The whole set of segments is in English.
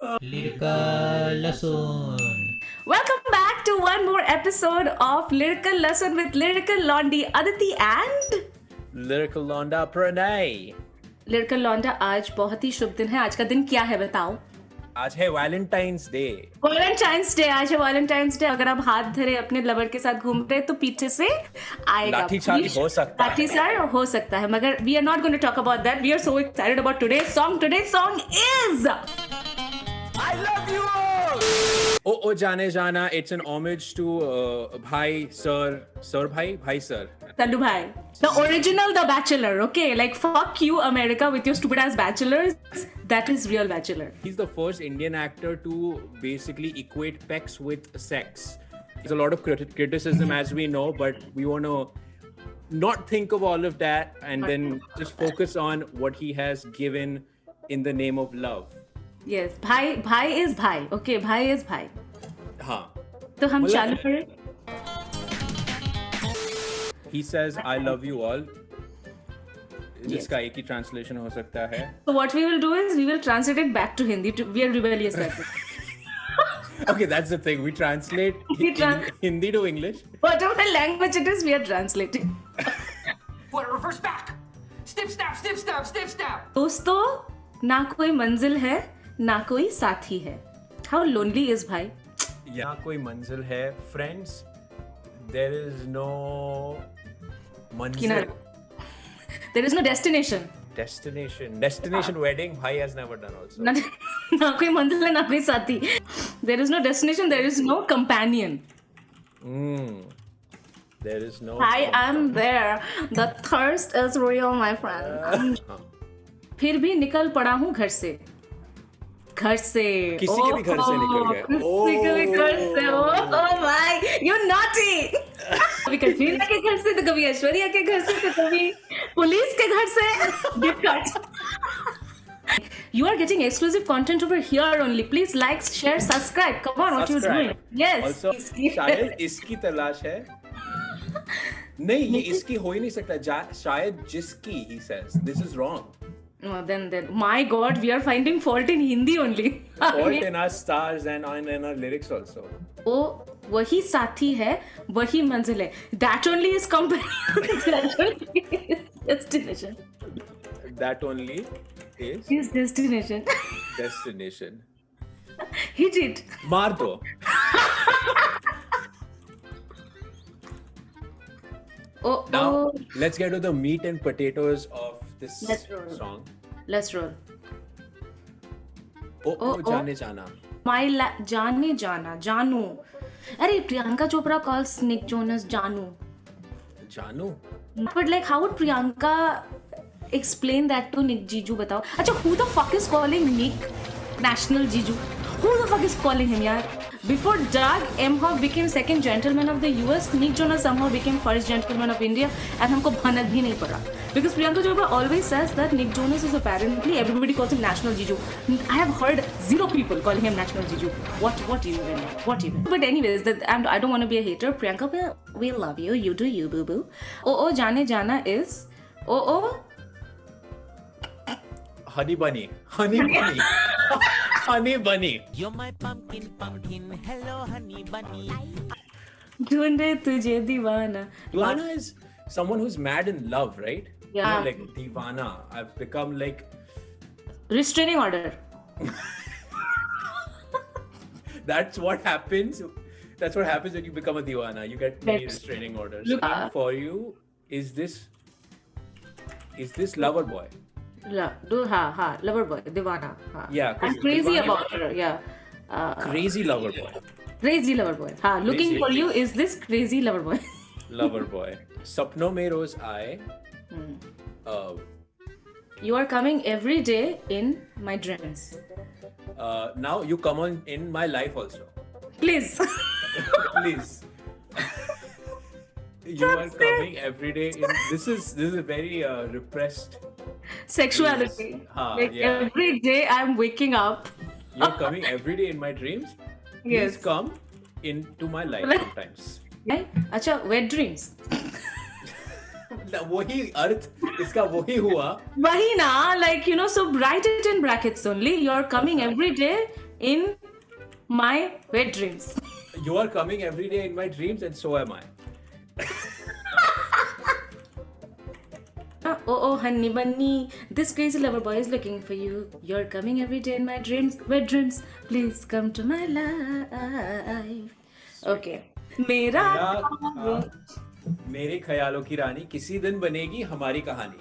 Lyrical Lesson. Welcome back to one more episode of Lyrical Lesson with Lyrical Londi Aditi and Lyrical Londa Pranay. Lyrical Londa. आज बहुत ही शुभ दिन है. आज का दिन क्या है बताओ? आज है वैलेंटाइंस डे. Valentine's day. आज है वैलेंटाइंस डे. अगर आप हाथ धरे अपने लवर के साथ घूम रहे तो पीछे से आएगा लाठीचार्ज हो सकता है. लाठीचार्ज हो सकता है. मगर we are not going to talk about that. We are so excited about today's song. Today's song is I love you all. Oh जाने जाना. It's an homage to Bhai Sir Bhai Sir. Tallu Bhai. The original The Bachelor. Okay, like fuck you America with your stupid ass bachelors. That is real Bachelor. He's the first Indian actor to basically equate pecs with sex. There's a lot of criticism as we know, but we want to not think of all of that and then just focus on what he has given in the name of love. Yes, bhai is bhai. Okay, bhai is bhai. हाँ. तो हम चालू करें. He says I love you all. जिसका एक ही translation हो सकता है. So what we will do is we will translate it back to Hindi. We are rebellious like this. Okay, that's the thing. We translate Hindi to English. Whatever language it is, we are translating. What? Reverse back. Snip, snap, snip, snap, snip, snap. दोस्तों, ना कोई मंजिल है, ना कोई साथी है. How lonely is भाई? यहाँ कोई मंजिल है. Friends, there is no मंजिल. There is no destination. Destination wedding, bhai has never done also. ना कोई मंजिल है, ना कोई साथी. There is no destination. There is no companion. There is no. I am there. The thirst is real, my friend. फिर भी निकल पड़ा हूँ घर से. किसी के भी घर से निकल गए. किसी के भी घर से. Oh my, you naughty. कभी कटरीना के घर से तो कभी ऐश्वर्या के घर से तो कभी पुलिस के घर से. Gift cards. You are getting exclusive content over here only. Please like, share, subscribe. Come on, what you doing? Yes. Also, शायद इसकी तलाश है. नहीं, ये इसकी हो ही नहीं सकता. शायद जिसकी, he says. This is wrong. Then, my God, we are finding fault in Hindi only. Fault in our stars and in our lyrics also. वो वही साथी है, वही मंजिल है. That only is companion. That only is destination. That only is His destination. destination. Hit it. मार दो. Now, let's get to the meat and potatoes of this song. Let's roll. Oh, जाने जाना. जाने जाना, जानू. अरे Priyanka Chopra calls Nick Jonas जानू. जानू? But like, how would Priyanka explain that to Nick Jiju? बताओ. अच्छा, who the fuck is calling Nick National Jiju? Who the fuck is calling him, yaar? Before Doug Emhoff became second gentleman of the US, Nick Jonas somehow became first gentleman of India, and हमको भनक भी नहीं पड़ा. Because Priyanka Chopra always says that Nick Jonas is apparently, everybody calls him National Jiju. I have heard 0 people calling him National Jiju. What even? But anyways, I don't want to be a hater. Priyanka, we love you. You do you, boo boo. Oh, जाने जाना is oh. Honey bunny. Honey bunny. You're my pumpkin. Hello, honey bunny. ढूंढे तुझे दीवाना. Divana is someone who's mad in love, right? Yeah. Like Divana. I've become like Restraining order. That's what happens. That's what happens when you become a Divana. You get many restraining orders. For you, is this lover boy? Lover boy, Divana. Yeah, I'm crazy Divana about her. Yeah. Crazy lover boy. Crazy lover boy. Looking Crazy. for you is this crazy lover boy. Lover boy. सपनों में रोज आए. You are coming every day in my dreams. Now you come on in my life also. Please. Please. You are coming every day in. This is a very repressed. Sexuality. Yeah. Every day I'm waking up. You're coming every day in my dreams. Please Yes. come into my life sometimes. अच्छा, wet dreams. वही अर्थ इसका वही हुआ. वही ना, like, so write it in brackets only. You're coming every day in my wet dreams. You are coming every day in my dreams, and so am I. Oh, honey bunny, this crazy lover boy is looking for you. You're coming every day in my dreams, wet dreams. Please come to my life. Okay. मेरा मेरे ख्यालों की रानी किसी दिन बनेगी हमारी कहानी.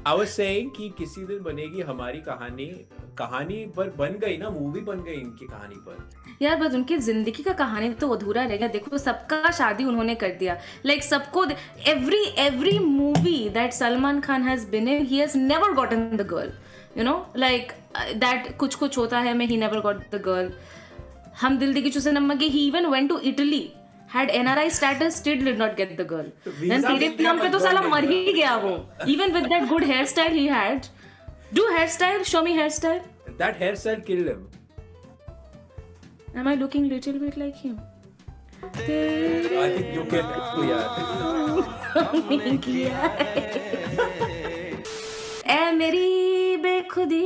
I was saying कि किसी दिन बनेगी हमारी कहानी पर बन गई ना, मूवी बन गई इनकी कहानी पर. यार बस उनकी जिंदगी का कहानी तो अधूरा रह गया. देखो सबका शादी उन्होंने कर दिया. लाइक सबको every movie that Salman Khan has been in, he has never gotten the girl. You know, like that कुछ कुछ होता है में he never got the girl. हम दिल दे चुसे नमक, he even went to Italy, had NRI status, still did not get the girl. Then तेरे नाम पे तो साला मर ही गया वो. Even with that good hairstyle he had. Do hairstyle, show me hairstyle. That hairstyle killed him. Am I looking little bit like him? I think you can too, यार. ऐ मेरी बेखुदी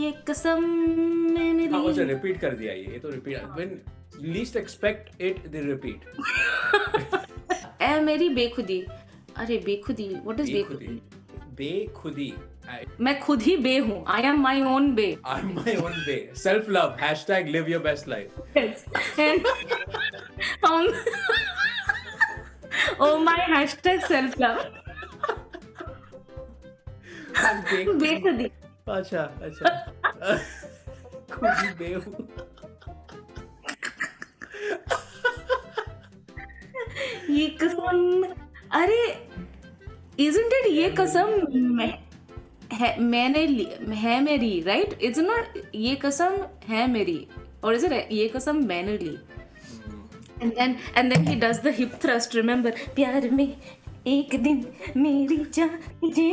ये कसम में मेरी. हाँ, उसे repeat कर दिया ये तो repeat. When least expect it, they repeat. ऐ मेरी बेखुदी. अरे बेखुदी, what is बेखुदी? बेखुदी. मैं खुद ही बे हूँ. I am my own bे. I'm my own bay. Self-love. # live your best life. Yes. And oh my #self-love. बेखुदी. अच्छा. खुद ही बे हूँ. ये कसम. अरे isn't it ये कसम मैंने है मेरी, right? It's not ये कसम है मेरी, or is it ये कसम मैंने ली? And then he does the hip thrust. Remember, प्यार में एक दिन मेरी जान तुझे.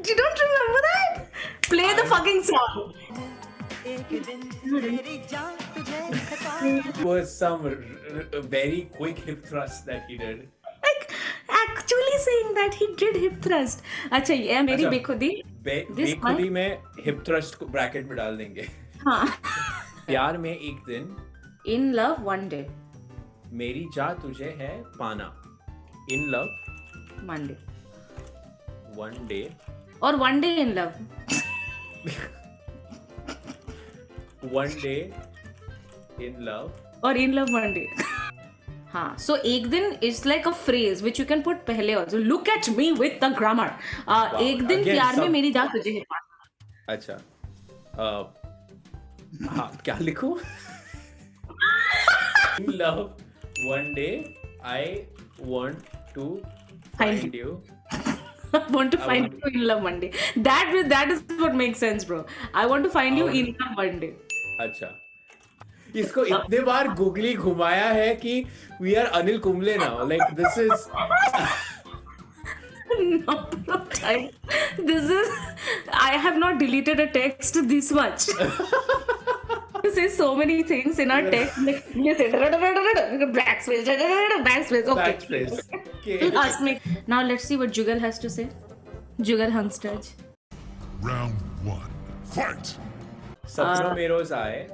You don't remember that? Play the fucking song. It was some very quick hip thrust that he did. Like actually saying that he did hip thrust. अच्छा ये मेरी बेखुदी. बेखुदी में hip thrust को ब्रैकेट में डाल देंगे. हाँ. प्यार में एक दिन. In love one day. मेरी जा तुझे है पाना. In love. Monday. One day. Or one day in love. One day in love. Or in love one day. हाँ, so एक दिन is like a phrase which you can put पहले also. Look at me with the grammar. एक दिन प्यार में मेरी जा तुझे है पाना. अच्छा. हाँ, क्या लिखूं? In love one day I want to find you. I want to find you in love one day. That is what makes sense, bro. I want to find you in love one day. अच्छा. इसको इतने बार googly घुमाया है कि we are Anil Kumble now. Like this is. No, bro. This is. I have not deleted a text this much. You say so many things in our text. Like you say backspace. Okay. Backspace. Okay. Ask me. Now let's see what Jugal has to say. Jugal Hungstaj. Round 1. Fight! सपनों में रोज आए.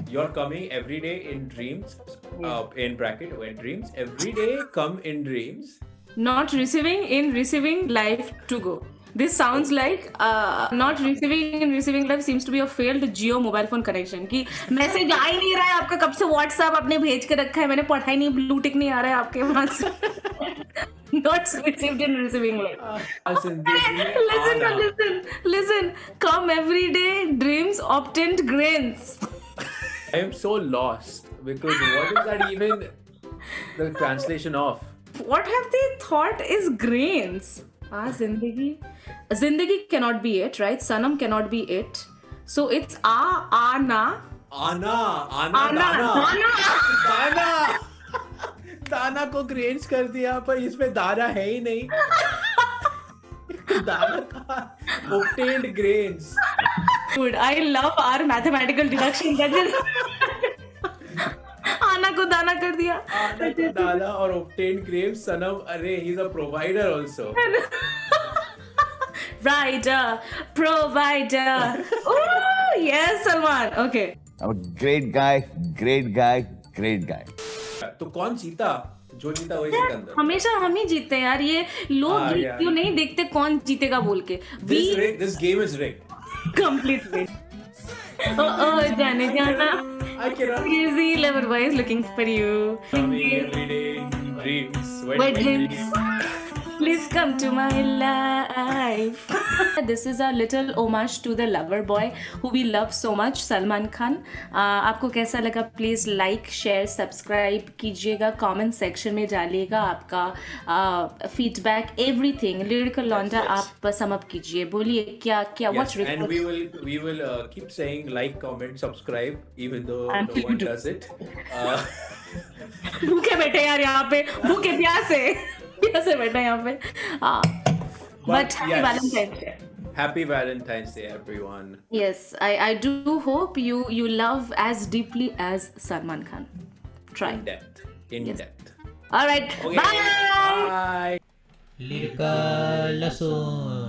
You're coming every day in dreams. In bracket when dreams. Every day come in dreams. Not receiving in receiving life to go. This sounds like not receiving in receiving life seems to be a failed Jio mobile phone connection. कि message आ ही नहीं रहा है आपका, कब से WhatsApp आपने भेज के रखा है, मैंने पढ़ा ही नहीं, ब्लू टिक नहीं आ रहा है आपके वहां से. Not received in receiving life. Listen. Come every day, dreams obtained grains. I am so lost because what is that even the translation of? What have they thought is grains? Zindagi cannot be it, right? Sanam cannot be it. So it's na. दाना को grains कर दिया पर इसमें दाना है ही नहीं. दाना का obtained grains. Dude, I love our mathematical deduction. That is आना को दाना कर दिया. आना को दाना और obtained grains. सनम, अरे he's a provider also. rider, provider. Oh, yes, Salman. Okay. I'm a great guy, great guy, great guy. तो कौन जीता? जो जीता वही सिकंदर. हमेशा हम ही जीते हैं यार. ये लोग yeah. क्यों नहीं देखते कौन जीतेगा बोल के. This game is rigged. Completely. Oh, जाने जाना. I cannot. Crazy lover boy is looking for you. Every day dreams. Wet dreams. Please come to my life. This is a little homage to the lover boy who we love so much, Salman Khan. आपको कैसा लगा? Please like, share, subscribe कीजिएगा. Comment section में डालिएगा आपका feedback, everything. Lyrical Londa आप sum up कीजिए. बोलिए क्या Yes, what's and required? we will keep saying like, comment, subscribe, even though Until no you one do. does it. भूखे बैठे यार यहाँ पे. भूखे प्यासे बैठे यहाँ पे. But happy yes. Valentine's Day. Happy Valentine's Day, everyone. Yes, I do hope you love as deeply as Salman Khan. Try. In Yes. depth. All right. Okay. Bye. Bye. Lyrical Lason.